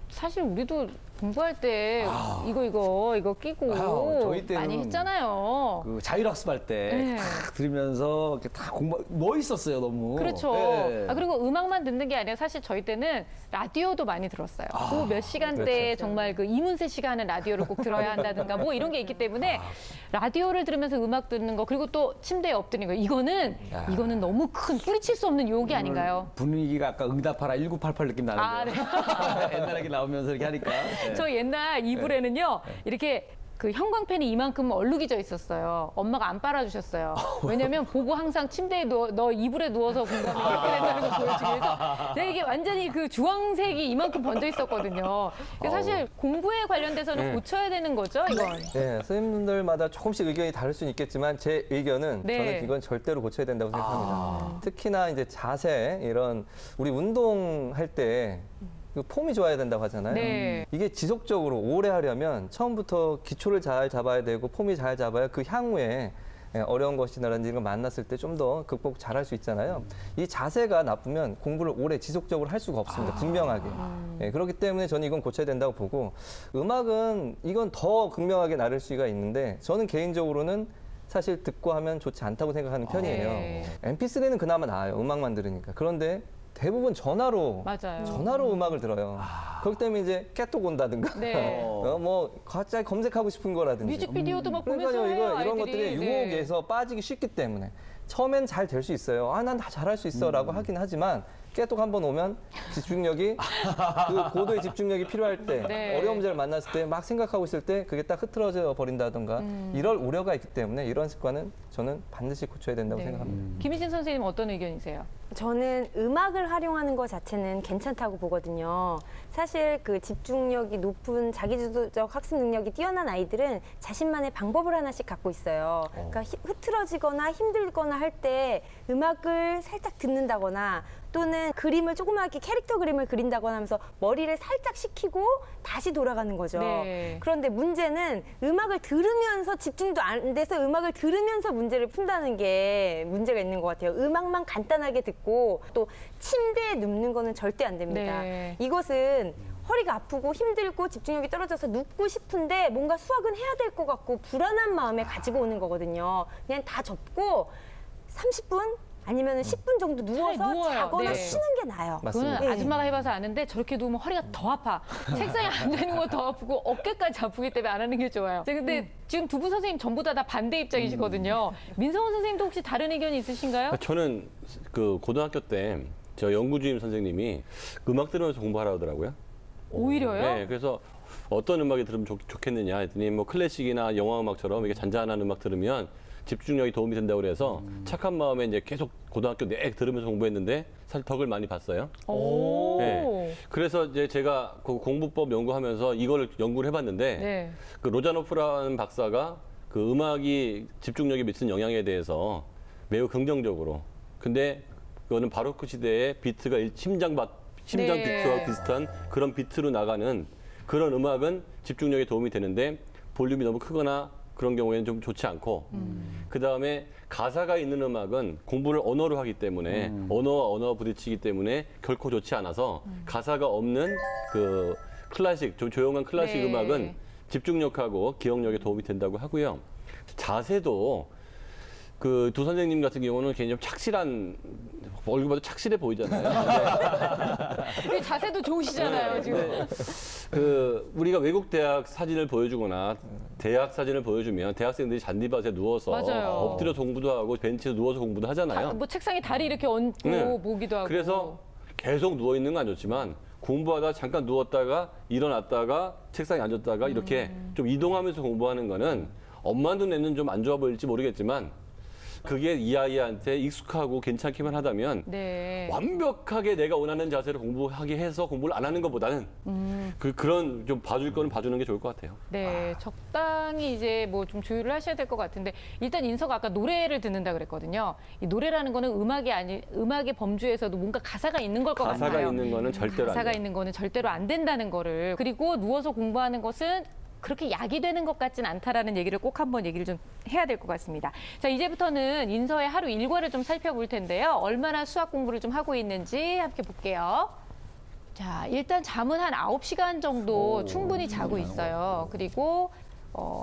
사실 우리도 공부할 때 이거 끼고 저희 때는 많이 했잖아요. 그 자율학습할 때 네. 탁 들으면서 이렇게 다 공부 멋있었어요 너무. 그렇죠. 네. 그리고 음악만 듣는 게 아니라 사실 저희 때는 라디오도 많이 들었어요. 그 몇 시간대에 정말 그 이문세 씨가 하는 라디오를 꼭 들어야 한다든가 뭐 이런 게 있기 때문에 라디오를 들으면서 음악 듣는 거 그리고 또 침대에 엎드리는 거 이거는 너무 큰 뿌리칠 수 없는 유혹이 아닌가요? 분위기가 아까 응답하라 1988 느낌 나는데. 아, 옛날에 이렇게 나오면서 이렇게 하니까. 네. 저 옛날 이불에는요 이렇게 그 형광펜이 이만큼 얼룩이져 있었어요. 엄마가 안 빨아주셨어요. 왜냐면 보고 항상 침대에 너 이불에 누워서 공부하면 이렇게 된다는 걸 보여주기 위해서 내가 이게 완전히 그 주황색이 이만큼 번져 있었거든요. 그래서 사실 공부에 관련돼서는 고쳐야 되는 거죠, 이건. 네, 선생님들마다 조금씩 의견이 다를 수는 있겠지만 제 의견은 네. 저는 이건 절대로 고쳐야 된다고 생각합니다. 특히나 이제 자세 이런 우리 운동할 때 그 폼이 좋아야 된다고 하잖아요. 네. 이게 지속적으로 오래 하려면 처음부터 기초를 잘 잡아야 되고 폼이 잘 잡아야 그 향후에 어려운 것이라든지 이런 걸 만났을 때 좀 더 극복 잘할 수 있잖아요. 이 자세가 나쁘면 공부를 오래 지속적으로 할 수가 없습니다. 분명하게. 그렇기 때문에 저는 이건 고쳐야 된다고 보고 음악은 이건 더 극명하게 나를 수가 있는데 저는 개인적으로는 사실 듣고 하면 좋지 않다고 생각하는 편이에요. 네. MP3는 그나마 나아요. 음악만 들으니까. 그런데 대부분 전화로 맞아요. 음악을 들어요. 그렇기 때문에 이제 깨똑 온다든가 네. 뭐 갑자기 검색하고 싶은 거라든지 뮤직비디오도 막 보면서 그러니까요. 해요, 이런 아이들이. 것들이 네. 유혹에서 빠지기 쉽기 때문에 처음엔 잘 될 수 있어요. 난 다 잘할 수 있어라고 하긴 하지만 깨똑 한번 오면 집중력이 그 고도의 집중력이 필요할 때 네. 어려운 문제를 만났을 때 막 생각하고 있을 때 그게 딱 흐트러져 버린다든가 이럴 우려가 있기 때문에 이런 습관은 저는 반드시 고쳐야 된다고 네. 생각합니다. 김희진 선생님 어떤 의견이세요? 저는 음악을 활용하는 것 자체는 괜찮다고 보거든요. 사실 그 집중력이 높은 자기주도적 학습 능력이 뛰어난 아이들은 자신만의 방법을 하나씩 갖고 있어요. 그러니까 흐트러지거나 힘들거나 할 때 음악을 살짝 듣는다거나 또는 그림을 조그맣게 캐릭터 그림을 그린다거나 하면서 머리를 살짝 식히고 다시 돌아가는 거죠. 네. 그런데 문제는 음악을 들으면서 집중도 안 돼서 음악을 들으면서 문제를 푼다는 게 문제가 있는 것 같아요. 음악만 간단하게 듣고 또 침대에 눕는 거는 절대 안 됩니다. 네. 이것은 허리가 아프고 힘들고 집중력이 떨어져서 눕고 싶은데 뭔가 수학은 해야 될 것 같고 불안한 마음에 가지고 오는 거거든요. 그냥 다 접고 30분 아니면 10분 정도 누워서 누워요. 자거나 네. 쉬는 게 나아요. 맞습니다. 그거는 아줌마가 해봐서 아는데 저렇게 누우면 허리가 더 아파. 책상에 앉아있는 거 더 아프고 어깨까지 아프기 때문에 안 하는 게 좋아요. 자, 근데 지금 두 분 선생님 전부 다 반대 입장이시거든요. 민성훈 선생님도 혹시 다른 의견이 있으신가요? 저는 그 고등학교 때 저 연구주임 선생님이 음악 들으면서 공부하라 하더라고요. 오히려요? 네, 그래서 어떤 음악이 들으면 좋겠느냐 했더니 뭐 클래식이나 영화 음악처럼 이게 잔잔한 음악 들으면 집중력이 도움이 된다고 그래서 착한 마음에 이제 계속 고등학교 내 들으면서 공부했는데 사실 덕을 많이 봤어요. 오. 네. 그래서 이제 제가 그 공부법 연구하면서 이걸 연구를 해봤는데 네. 그 로자노프라는 박사가 그 음악이 집중력에 미치는 영향에 대해서 매우 긍정적으로. 근데 그거는 바로크 시대의 비트가 심장 네. 비트와 비슷한 그런 비트로 나가는 그런 음악은 집중력에 도움이 되는데 볼륨이 너무 크거나 그런 경우에는 좀 좋지 않고 그 다음에 가사가 있는 음악은 공부를 언어로 하기 때문에 언어와 언어가 부딪히기 때문에 결코 좋지 않아서 가사가 없는 그 클래식 좀 조용한 클래식 네. 음악은 집중력하고 기억력에 도움이 된다고 하고요. 자세도 그 두 선생님 같은 경우는 굉장히 좀 착실한 얼굴 봐도 착실해 보이잖아요. 근데 자세도 좋으시잖아요, 지금. 그 우리가 외국 대학 사진을 보여주거나 대학 사진을 보여주면 대학생들이 잔디밭에 누워서 맞아요. 엎드려 공부도 하고 벤치에 누워서 공부도 하잖아요. 뭐 책상에 다리 이렇게 얹고 네. 보기도 하고. 그래서 계속 누워 있는 건 안 좋지만 공부하다 잠깐 누웠다가 일어났다가 책상에 앉았다가 이렇게 좀 이동하면서 공부하는 거는 엄마 눈에는 좀 안 좋아 보일지 모르겠지만 그게 이 아이한테 익숙하고 괜찮기만 하다면 네. 완벽하게 내가 원하는 자세로 공부하게 해서 공부를 안 하는 것보다는 그런 좀 봐줄 거는 봐주는 게 좋을 것 같아요. 네, 적당히 이제 뭐 좀 조율을 하셔야 될 것 같은데 일단 인서가 아까 노래를 듣는다 그랬거든요. 이 노래라는 거는 음악의 범주에서도 뭔가 가사가 있는 걸 것 같아요. 가사가 있는 거는 절대로 안 가사가 돼요. 있는 거는 절대로 안 된다는 거를 그리고 누워서 공부하는 것은 그렇게 약이 되는 것 같진 않다라는 얘기를 꼭 한번 얘기를 좀 해야 될 것 같습니다. 자, 이제부터는 인서의 하루 일과를 좀 살펴볼 텐데요. 얼마나 수학 공부를 좀 하고 있는지 함께 볼게요. 자, 일단 잠은 한 9시간 정도 오, 충분히 자고 있어요. 그리고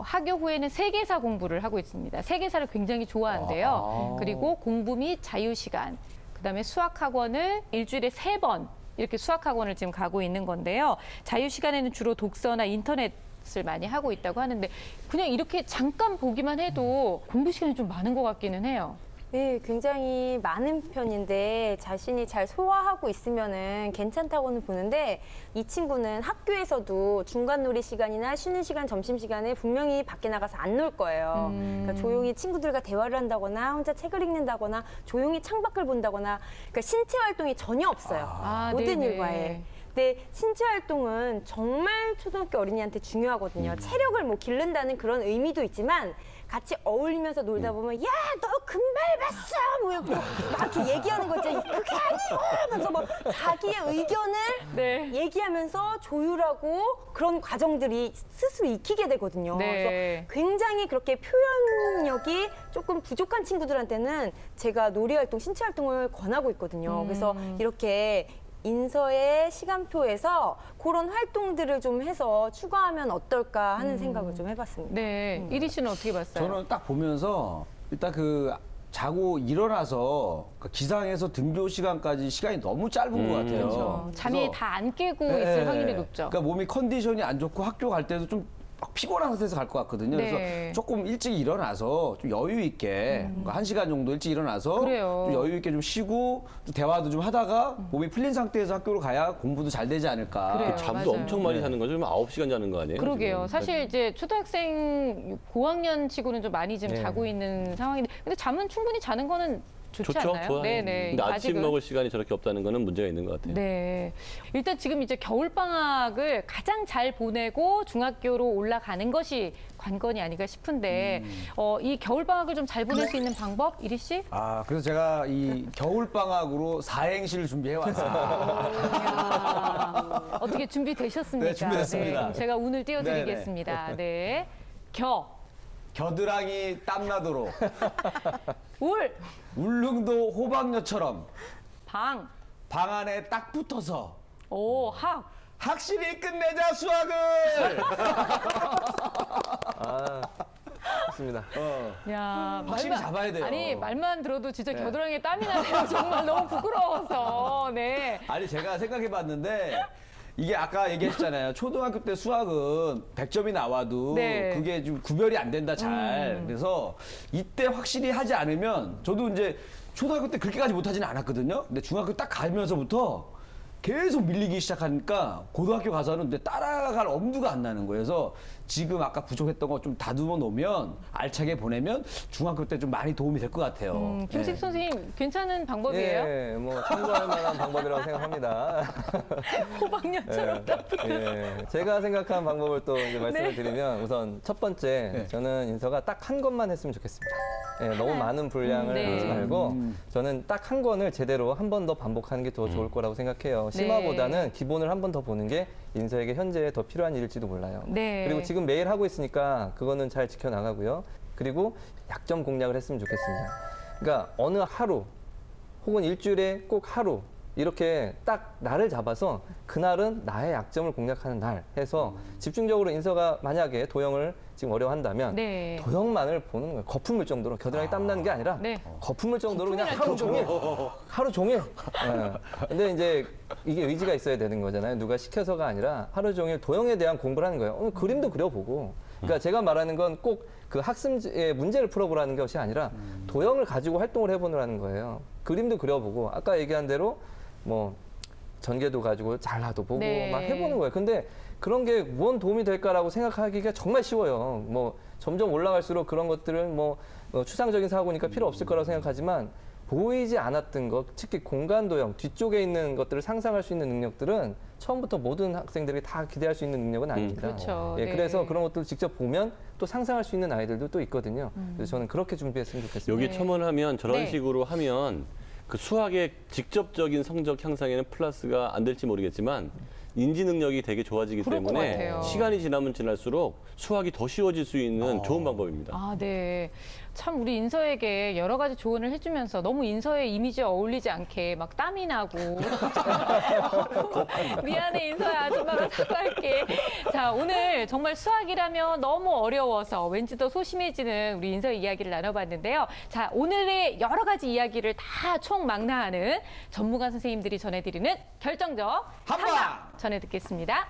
학교 후에는 세계사 공부를 하고 있습니다. 세계사를 굉장히 좋아한대요. 그리고 공부 및 자유시간, 그다음에 수학학원을 일주일에 3번 이렇게 수학학원을 지금 가고 있는 건데요. 자유시간에는 주로 독서나 인터넷을 많이 하고 있다고 하는데 그냥 이렇게 잠깐 보기만 해도 공부 시간이 좀 많은 것 같기는 해요. 네, 굉장히 많은 편인데 자신이 잘 소화하고 있으면은 괜찮다고는 보는데 이 친구는 학교에서도 중간 놀이 시간이나 쉬는 시간, 점심 시간에 분명히 밖에 나가서 안 놀 거예요. 그러니까 조용히 친구들과 대화를 한다거나 혼자 책을 읽는다거나 조용히 창밖을 본다거나 그러니까 신체 활동이 전혀 없어요. 모든 네네. 일과에. 근데 신체 활동은 정말 초등학교 어린이한테 중요하거든요. 체력을 뭐 기른다는 그런 의미도 있지만 같이 어울리면서 놀다 보면 야, 너 금발 봤어! 뭐 이렇게 막 이렇게 얘기하는 거 있잖아요. 그게 아니고! 하면서 뭐 자기의 의견을 네. 얘기하면서 조율하고 그런 과정들이 스스로 익히게 되거든요. 네. 그래서 굉장히 그렇게 표현력이 조금 부족한 친구들한테는 제가 놀이활동, 신체 활동을 권하고 있거든요. 그래서 이렇게 인서의 시간표에서 그런 활동들을 좀 해서 추가하면 어떨까 하는 생각을 좀 해봤습니다. 네. 이리 씨는 어떻게 봤어요? 저는 딱 보면서 일단 그 자고 일어나서 그 기상에서 등교 시간까지 시간이 너무 짧은 것 같아요. 그렇죠. 잠이 그래서 다 안 깨고 네, 있을 확률이 높죠. 그러니까 몸이 컨디션이 안 좋고 학교 갈 때도 좀 막 피곤한 상태에서 갈 것 같거든요. 네. 그래서 조금 일찍 일어나서 좀 여유 있게 그러니까 1시간 정도 일찍 일어나서 그래요. 좀 여유 있게 좀 쉬고 또 대화도 좀 하다가 몸이 풀린 상태에서 학교를 가야 공부도 잘 되지 않을까. 그래요. 잠도 맞아요. 엄청 많이 자는 거죠. 그럼 9시간 자는 거 아니에요? 그러게요. 지금? 사실 이제 초등학생 고학년 치고는 좀 많이 지금 네. 자고 있는 상황인데, 근데 잠은 충분히 자는 거는 좋지 좋죠. 않나요? 좋아요. 네네. 근데 아침 아직은. 먹을 시간이 저렇게 없다는 거는 문제가 있는 것 같아요. 네. 일단 지금 이제 겨울방학을 가장 잘 보내고 중학교로 올라가는 것이 관건이 아닌가 싶은데, 이 겨울방학을 좀 잘 보낼 수 있는 방법, 이리 씨? 아, 그래서 제가 이 겨울방학으로 사행시를 준비해 왔습니다. 이야, 어떻게 준비되셨습니까? 네, 준비됐습니다. 그럼 제가 운을 띄워드리겠습니다. 네. 겨드랑이 땀나도록 울, 울릉도 호박녀처럼 방, 방 안에 딱 붙어서 학. 확실히 끝내자 수학을. 아, 좋습니다. 야, 확실히 잡아야 돼요. 아니, 말만 들어도 진짜 네. 겨드랑이에 땀이 나네요. 정말 너무 부끄러워서. 네. 아니 제가 생각해봤는데 이게 아까 얘기했잖아요. 초등학교 때 수학은 100점이 나와도 네. 그게 좀 구별이 안 된다 잘. 그래서 이때 확실히 하지 않으면 저도 이제 초등학교 때 그렇게까지 못하지는 않았거든요. 근데 중학교 딱 가면서부터 계속 밀리기 시작하니까 고등학교 가서는 이제 따라갈 엄두가 안 나는 거예요. 그래서 지금 아까 부족했던 거 좀 다듬어 놓으면 알차게 보내면 중학교 때 좀 많이 도움이 될 것 같아요. 김식 네. 선생님, 괜찮은 방법이에요? 예, 뭐 참고할 만한 방법이라고 생각합니다. 호박녀처럼 땀 예, 제가 생각한 방법을 또 이제 말씀을 네. 드리면 우선 첫 번째 네. 저는 인서가 딱 한 권만 했으면 좋겠습니다. 예, 너무 많은 분량을 네. 하지 말고 저는 딱 한 권을 제대로 한 번 더 반복하는 게 더 좋을 거라고 생각해요. 심화보다는 기본을 한 번 더 보는 게 인서에게 현재 더 필요한 일일지도 몰라요. 네. 그리고 지금 매일 하고 있으니까 그거는 잘 지켜나가고요. 그리고 약점 공략을 했으면 좋겠습니다. 그러니까 어느 하루 혹은 일주일에 꼭 하루 이렇게 딱 날을 잡아서 그날은 나의 약점을 공략하는 날 해서 집중적으로 인서가 만약에 도형을 지금 어려워한다면 네. 도형만을 보는 거예요. 거품물 정도로 겨드랑이 땀 나는 게 아니라 네. 거품물 정도로 그냥 하루 종일. 예. 근데 이제 이게 의지가 있어야 되는 거잖아요. 누가 시켜서가 아니라 하루 종일 도형에 대한 공부를 하는 거예요. 그림도 그려보고. 그러니까 제가 말하는 건 꼭 그 학습의 문제를 풀어보라는 것이 아니라 도형을 가지고 활동을 해보라는 거예요. 그림도 그려보고 아까 얘기한 대로 뭐 전개도 가지고 잘라도 보고 네. 막 해보는 거예요. 근데 그런 게 뭔 도움이 될까라고 생각하기가 정말 쉬워요. 뭐 점점 올라갈수록 그런 것들을 뭐 추상적인 사고니까 필요 없을 거라고 생각하지만 보이지 않았던 것, 특히 공간 도형 뒤쪽에 있는 것들을 상상할 수 있는 능력들은 처음부터 모든 학생들이 다 기대할 수 있는 능력은 아닙니다. 그렇죠. 예, 네. 그래서 그런 것들을 직접 보면 또 상상할 수 있는 아이들도 또 있거든요. 그래서 저는 그렇게 준비했으면 좋겠습니다. 여기 첨언하면 저런 네. 식으로 하면 그 수학의 직접적인 성적 향상에는 플러스가 안 될지 모르겠지만 인지 능력이 되게 좋아지기 그럴 것 때문에 같아요. 시간이 지나면 지날수록 수학이 더 쉬워질 수 있는 좋은 방법입니다. 아, 네. 참 우리 인서에게 여러 가지 조언을 해주면서 너무 인서의 이미지에 어울리지 않게 막 땀이 나고 미안해 인서야 아줌마가 사과할게. 자, 오늘 정말 수학이라면 너무 어려워서 왠지 더 소심해지는 우리 인서의 이야기를 나눠봤는데요. 자, 오늘의 여러 가지 이야기를 다 총망라하는 전문가 선생님들이 전해드리는 결정적 한방! 전해 듣겠습니다.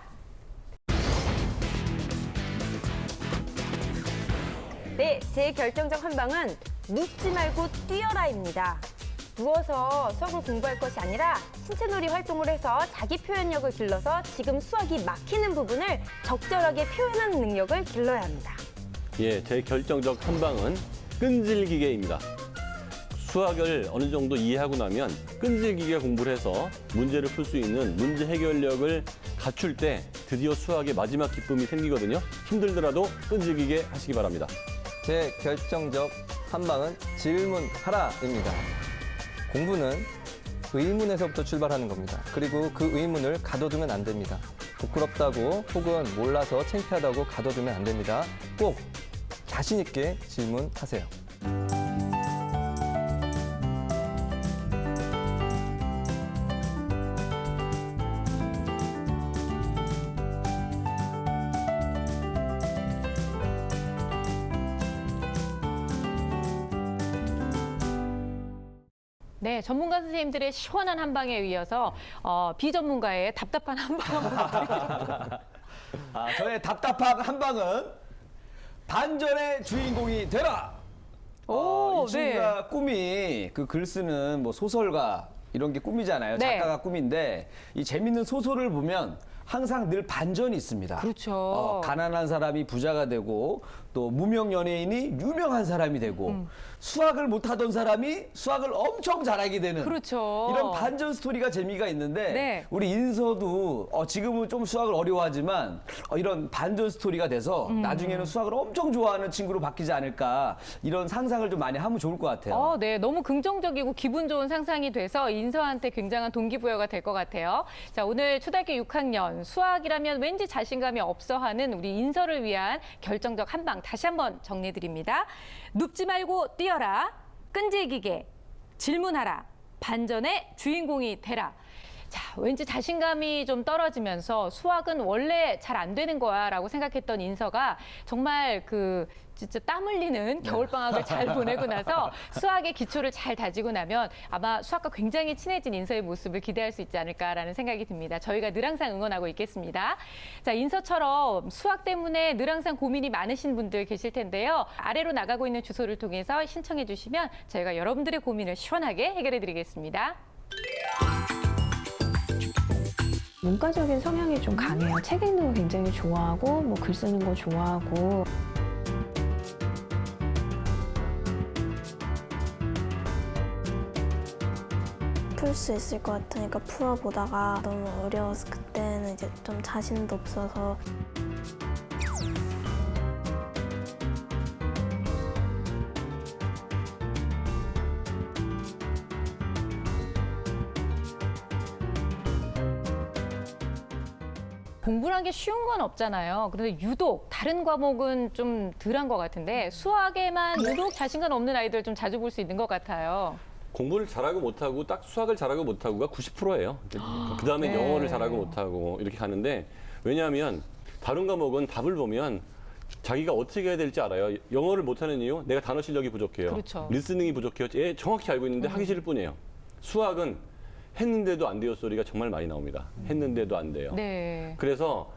네, 제 결정적 한방은 눕지 말고 뛰어라입니다. 누워서 수학을 공부할 것이 아니라 신체놀이 활동을 해서 자기 표현력을 길러서 지금 수학이 막히는 부분을 적절하게 표현하는 능력을 길러야 합니다. 예, 제 결정적 한방은 끈질기게입니다. 수학을 어느 정도 이해하고 나면 끈질기게 공부를 해서 문제를 풀 수 있는 문제 해결력을 갖출 때 드디어 수학의 마지막 기쁨이 생기거든요. 힘들더라도 끈질기게 하시기 바랍니다. 제 결정적 한방은 질문하라입니다. 공부는 의문에서부터 출발하는 겁니다. 그리고 그 의문을 가둬두면 안 됩니다. 부끄럽다고 혹은 몰라서 창피하다고 가둬두면 안 됩니다. 꼭 자신 있게 질문하세요. 네, 전문가 선생님들의 시원한 한방에 이어서 비전문가의 답답한 한방 한번 저의 답답한 한방은 반전의 주인공이 되라. 오, 이 친구가 꿈이 그 글 쓰는 뭐 소설가 이런 게 꿈이잖아요. 네. 작가가 꿈인데 이 재밌는 소설을 보면 항상 늘 반전이 있습니다. 그렇죠. 가난한 사람이 부자가 되고 또 무명 연예인이 유명한 사람이 되고 수학을 못하던 사람이 수학을 엄청 잘하게 되는 그렇죠. 이런 반전 스토리가 재미가 있는데 네. 우리 인서도 지금은 좀 수학을 어려워하지만 이런 반전 스토리가 돼서 나중에는 수학을 엄청 좋아하는 친구로 바뀌지 않을까 이런 상상을 좀 많이 하면 좋을 것 같아요. 네, 너무 긍정적이고 기분 좋은 상상이 돼서 인서한테 굉장한 동기부여가 될 것 같아요. 자, 오늘 초등학교 6학년 수학이라면 왠지 자신감이 없어하는 우리 인서를 위한 결정적 한방 다시 한번 정리해드립니다. 눕지 말고 뛰어라, 끈질기게 질문하라, 반전의 주인공이 되라. 자, 왠지 자신감이 좀 떨어지면서 수학은 원래 잘 안 되는 거야 라고 생각했던 인서가 정말 진짜 땀 흘리는 겨울방학을 잘 보내고 나서 수학의 기초를 잘 다지고 나면 아마 수학과 굉장히 친해진 인서의 모습을 기대할 수 있지 않을까라는 생각이 듭니다. 저희가 늘 항상 응원하고 있겠습니다. 자, 인서처럼 수학 때문에 늘 항상 고민이 많으신 분들 계실 텐데요. 아래로 나가고 있는 주소를 통해서 신청해 주시면 저희가 여러분들의 고민을 시원하게 해결해 드리겠습니다. 문과적인 성향이 좀 강해요. 책 읽는 거 굉장히 좋아하고 뭐 글 쓰는 거 좋아하고. 풀 수 있을 것 같으니까 풀어보다가 너무 어려워서 그때는 이제 좀 자신도 없어서 공부란 게 쉬운 건 없잖아요. 그런데 유독 다른 과목은 좀 덜한 것 같은데 수학에만 유독 자신감 없는 아이들 좀 자주 볼 수 있는 것 같아요. 공부를 잘하고 못하고 딱 수학을 잘하고 못하고가 90%예요. 그다음에 네. 영어를 잘하고 못하고 이렇게 가는데 왜냐하면 다른 과목은 답을 보면 자기가 어떻게 해야 될지 알아요. 영어를 못하는 이유 내가 단어 실력이 부족해요. 그렇죠. 리스닝이 부족해요. 정확히 알고 있는데 하기 싫을 뿐이에요. 수학은 했는데도 안 돼요 소리가 정말 많이 나옵니다. 했는데도 안 돼요. 네. 그래서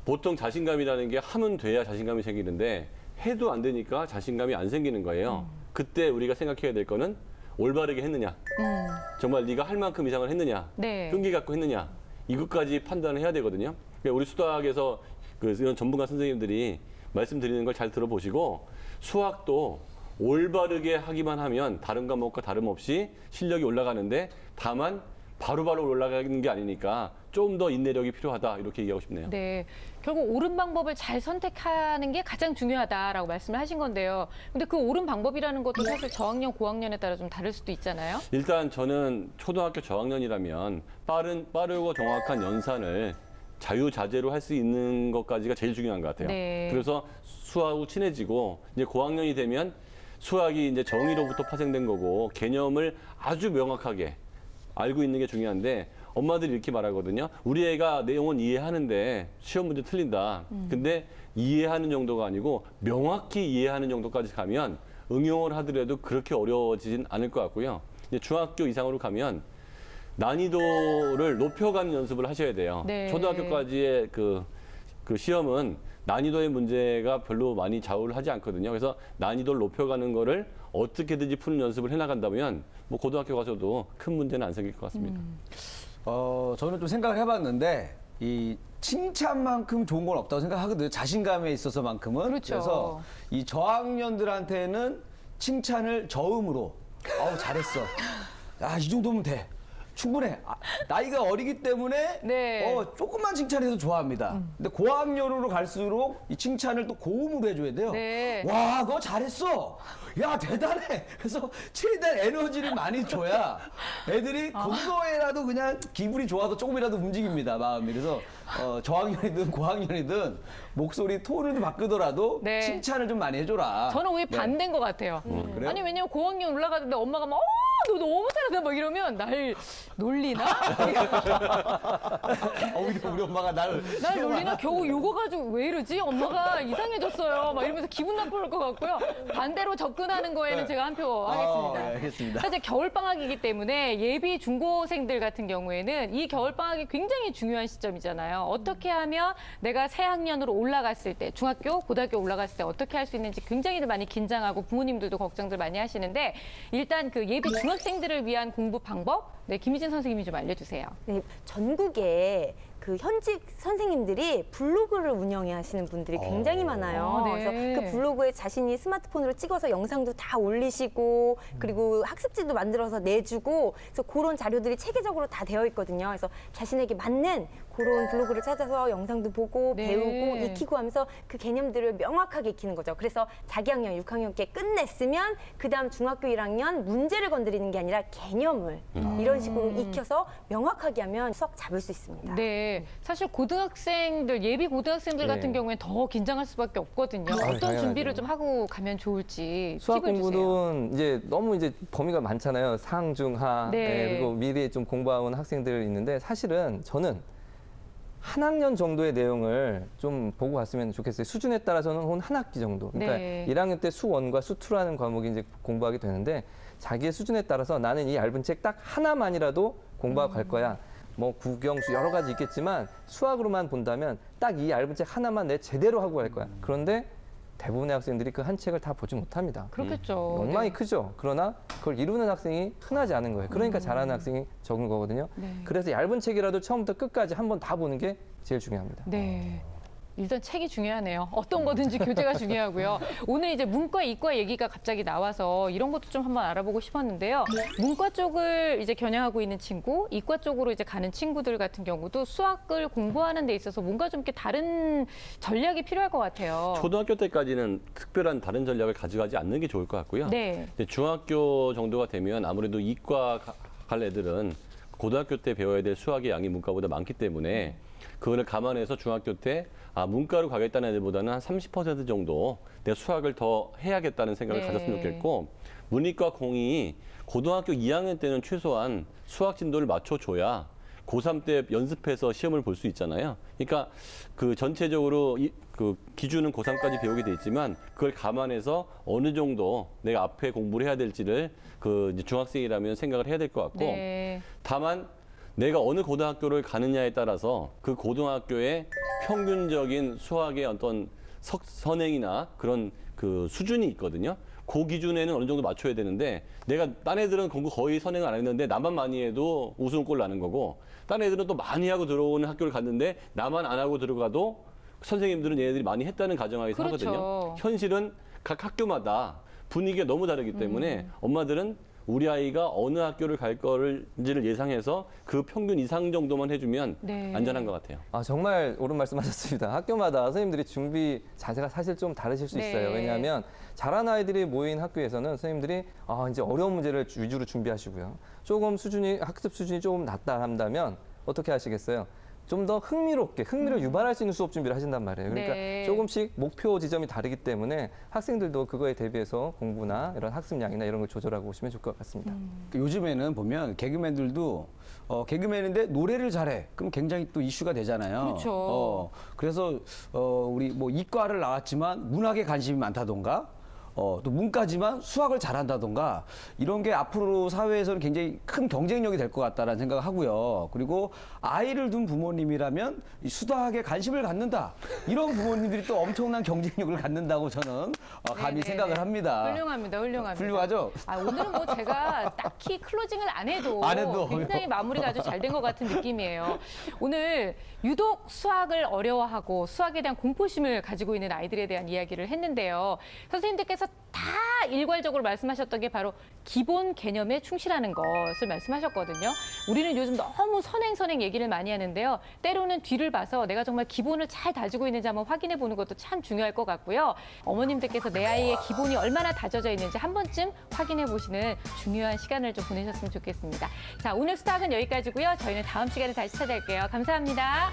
보통 자신감이라는 게 하면 돼야 자신감이 생기는데 해도 안 되니까 자신감이 안 생기는 거예요. 그때 우리가 생각해야 될 거는 올바르게 했느냐, 정말 네가 할 만큼 이상을 했느냐, 네. 끈기 갖고 했느냐, 이것까지 판단을 해야 되거든요. 그러니까 우리 수학에서 이런 전문가 선생님들이 말씀드리는 걸 잘 들어보시고 수학도 올바르게 하기만 하면 다른 과목과 다름없이 실력이 올라가는데 다만 바로바로 올라가는 게 아니니까 좀 더 인내력이 필요하다 이렇게 얘기하고 싶네요. 네. 결국 옳은 방법을 잘 선택하는 게 가장 중요하다라고 말씀을 하신 건데요. 근데 그 옳은 방법이라는 것도 사실 저학년, 고학년에 따라 좀 다를 수도 있잖아요. 일단 저는 초등학교 저학년이라면 빠르고 정확한 연산을 자유자재로 할 수 있는 것까지가 제일 중요한 것 같아요. 네. 그래서 수학하고 친해지고 이제 고학년이 되면 수학이 이제 정의로부터 파생된 거고 개념을 아주 명확하게 알고 있는 게 중요한데 엄마들이 이렇게 말하거든요. 우리 애가 내용은 이해하는데 시험 문제 틀린다. 근데 이해하는 정도가 아니고 명확히 이해하는 정도까지 가면 응용을 하더라도 그렇게 어려워지진 않을 것 같고요. 이제 중학교 이상으로 가면 난이도를 높여가는 연습을 하셔야 돼요. 네. 초등학교까지의 그 시험은 난이도의 문제가 별로 많이 좌우를 하지 않거든요. 그래서 난이도를 높여가는 거를 어떻게든지 푸는 연습을 해나간다면 뭐 고등학교 가서도 큰 문제는 안 생길 것 같습니다. 저는 좀 생각을 해봤는데 이 칭찬만큼 좋은 건 없다고 생각하거든요. 자신감에 있어서만큼은. 그렇죠. 그래서 이 저학년들한테는 칭찬을 저음으로 잘했어. 이 정도면 돼. 충분해. 나이가 어리기 때문에 네. 조금만 칭찬해도 좋아합니다. 근데 고학년으로 갈수록 이 칭찬을 또 고음으로 해줘야 돼요. 네. 와, 너 잘했어. 야, 대단해. 그래서 최대한 에너지를 많이 줘야 애들이 그거에라도 그냥 기분이 좋아서 조금이라도 움직입니다, 마음이. 그래서 저학년이든 고학년이든 목소리 톤을 바꾸더라도 네. 칭찬을 좀 많이 해줘라. 저는 오히려 반대인 것 같아요. 그래요? 아니 왜냐면 고학년 올라가는데 엄마가 막 너 너무 잘한다 막 이러면 날 놀리나? 오히려 우리 엄마가 날 놀리나? 겨우 요거 가지고 왜 이러지? 엄마가 이상해졌어요. 막 이러면서 기분 나쁠 것 같고요. 반대로 접근하는 거에는 제가 한 표 하겠습니다. 네, 알겠습니다. 사실 겨울방학이기 때문에 예비 중고생들 같은 경우에는 이 겨울방학이 굉장히 중요한 시점이잖아요. 어떻게 하면 내가 새 학년으로 올라갔을 때, 중학교, 고등학교 올라갔을 때 어떻게 할 수 있는지 굉장히 많이 긴장하고 부모님들도 걱정들 많이 하시는데 일단 그 예비 중학생들을 위한 공부 방법, 네, 김희진 선생님이 좀 알려주세요. 네, 전국에 그 현직 선생님들이 블로그를 운영해 하시는 분들이 굉장히 많아요. 네. 그래서 그 블로그에 자신이 스마트폰으로 찍어서 영상도 다 올리시고 그리고 학습지도 만들어서 내주고 그래서 그런 자료들이 체계적으로 다 되어 있거든요. 그래서 자신에게 맞는 그런 블로그를 찾아서 영상도 보고 네. 배우고 익히고 하면서 그 개념들을 명확하게 익히는 거죠. 그래서 4학년, 6학년께 끝냈으면 그다음 중학교 1학년 문제를 건드리는 게 아니라 개념을 이런 식으로 익혀서 명확하게 하면 수학 잡을 수 있습니다. 네, 사실 고등학생들, 예비 고등학생들 네. 같은 경우엔 더 긴장할 수밖에 없거든요. 어떤 당연하죠. 준비를 좀 하고 가면 좋을지 수학 팁을 주세요. 공부는 이제 너무 이제 범위가 많잖아요. 상, 중, 하. 네. 그리고 미리 좀 공부해온 학생들이 있는데 사실은 저는 한 학년 정도의 내용을 좀 보고 갔으면 좋겠어요. 수준에 따라서는 한 학기 정도. 그러니까 네. 1학년 때 수1과 수2라는 과목이 이제 공부하게 되는데 자기의 수준에 따라서 나는 이 얇은 책 딱 하나만이라도 공부하고 갈 거야. 뭐 국영수 여러 가지 있겠지만 수학으로만 본다면 딱 이 얇은 책 하나만 내 제대로 하고 갈 거야. 그런데 대부분의 학생들이 그 한 책을 다 보지 못합니다. 그렇겠죠. 욕망이 네. 크죠. 그러나 그걸 이루는 학생이 흔하지 않은 거예요. 그러니까 잘하는 학생이 적은 거거든요. 네. 그래서 얇은 책이라도 처음부터 끝까지 한번 다 보는 게 제일 중요합니다. 네. 일단 책이 중요하네요. 어떤 거든지 교재가 중요하고요. 오늘 이제 문과, 이과 얘기가 갑자기 나와서 이런 것도 좀 한번 알아보고 싶었는데요. 문과 쪽을 이제 겨냥하고 있는 친구, 이과 쪽으로 이제 가는 친구들 같은 경우도 수학을 공부하는 데 있어서 뭔가 좀 이렇게 다른 전략이 필요할 것 같아요. 초등학교 때까지는 특별한 다른 전략을 가져가지 않는 게 좋을 것 같고요. 네. 이제 중학교 정도가 되면 아무래도 이과 갈 애들은 고등학교 때 배워야 될 수학의 양이 문과보다 많기 때문에 그거를 감안해서 중학교 때 문과로 가겠다는 애들보다는 한 30% 정도 내가 수학을 더 해야겠다는 생각을 네. 가졌으면 좋겠고 문이과 공이 고등학교 2학년 때는 최소한 수학 진도를 맞춰줘야 고3 때 연습해서 시험을 볼 수 있잖아요. 그러니까 그 전체적으로 그 기준은 고3까지 배우게 돼 있지만 그걸 감안해서 어느 정도 내가 앞에 공부를 해야 될지를 그 이제 중학생이라면 생각을 해야 될 것 같고 네. 다만 내가 어느 고등학교를 가느냐에 따라서 그 고등학교의 평균적인 수학의 어떤 선행이나 그런 그 수준이 있거든요. 그 기준에는 어느 정도 맞춰야 되는데 내가 딴 애들은 공부 거의 선행을 안 했는데 나만 많이 해도 우승골 나는 거고 딴 애들은 또 많이 하고 들어오는 학교를 갔는데 나만 안 하고 들어가도 선생님들은 얘네들이 많이 했다는 가정하에서 그렇죠. 하거든요. 현실은 각 학교마다 분위기가 너무 다르기 때문에 엄마들은 우리 아이가 어느 학교를 갈 거를지를 예상해서 그 평균 이상 정도만 해주면 네. 안전한 것 같아요. 정말 옳은 말씀하셨습니다. 학교마다 선생님들이 준비 자세가 사실 좀 다르실 수 네. 있어요. 왜냐하면 잘하는 아이들이 모인 학교에서는 선생님들이 이제 어려운 문제를 위주로 준비하시고요. 조금 학습 수준이 조금 낮다 한다면 어떻게 하시겠어요? 좀 더 흥미를 유발할 수 있는 수업 준비를 하신단 말이에요. 그러니까 네. 조금씩 목표 지점이 다르기 때문에 학생들도 그거에 대비해서 공부나 이런 학습량이나 이런 걸 조절하고 오시면 좋을 것 같습니다. 요즘에는 보면 개그맨들도 개그맨인데 노래를 잘해. 그럼 굉장히 또 이슈가 되잖아요. 그렇죠. 그래서 우리 뭐 이과를 나왔지만 문학에 관심이 많다던가 또 문과지만 수학을 잘한다던가 이런 게 앞으로 사회에서는 굉장히 큰 경쟁력이 될 것 같다라는 생각을 하고요. 그리고 아이를 둔 부모님이라면 이 수학에 관심을 갖는다. 이런 부모님들이 또 엄청난 경쟁력을 갖는다고 저는 감히 네네네. 생각을 합니다. 훌륭합니다. 훌륭하죠? 오늘은 뭐 제가 딱히 클로징을 안 해도 굉장히 마무리가 아주 잘 된 것 같은 느낌이에요. 오늘 유독 수학을 어려워하고 수학에 대한 공포심을 가지고 있는 아이들에 대한 이야기를 했는데요. 선생님들께서 다 일괄적으로 말씀하셨던 게 바로 기본 개념에 충실하는 것을 말씀하셨거든요. 우리는 요즘 너무 선행 얘기를 많이 하는데요. 때로는 뒤를 봐서 내가 정말 기본을 잘 다지고 있는지 한번 확인해 보는 것도 참 중요할 것 같고요. 어머님들께서 내 아이의 기본이 얼마나 다져져 있는지 한 번쯤 확인해 보시는 중요한 시간을 좀 보내셨으면 좋겠습니다. 자, 오늘 수학은 여기까지고요. 저희는 다음 시간에 다시 찾아올게요. 감사합니다.